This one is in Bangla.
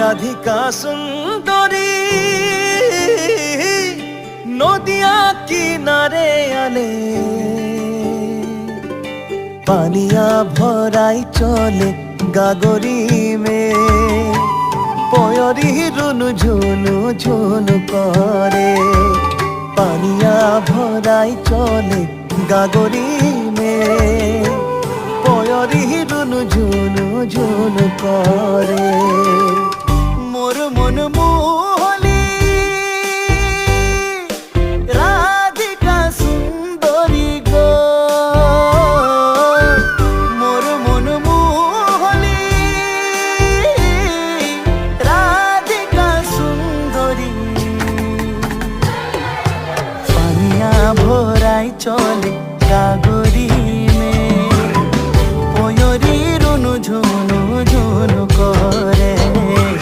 রাধিকা সুন্দরী নদিয়া কিনারে আলে পানিয়া ভরাই চলে গাগরি মে পয়রি রুনু ঝুনু ঝুনু করে পানিয়া ভরাই চলে গাগরি মে পয়রি রুনু ঝুনু ঝুনু করে।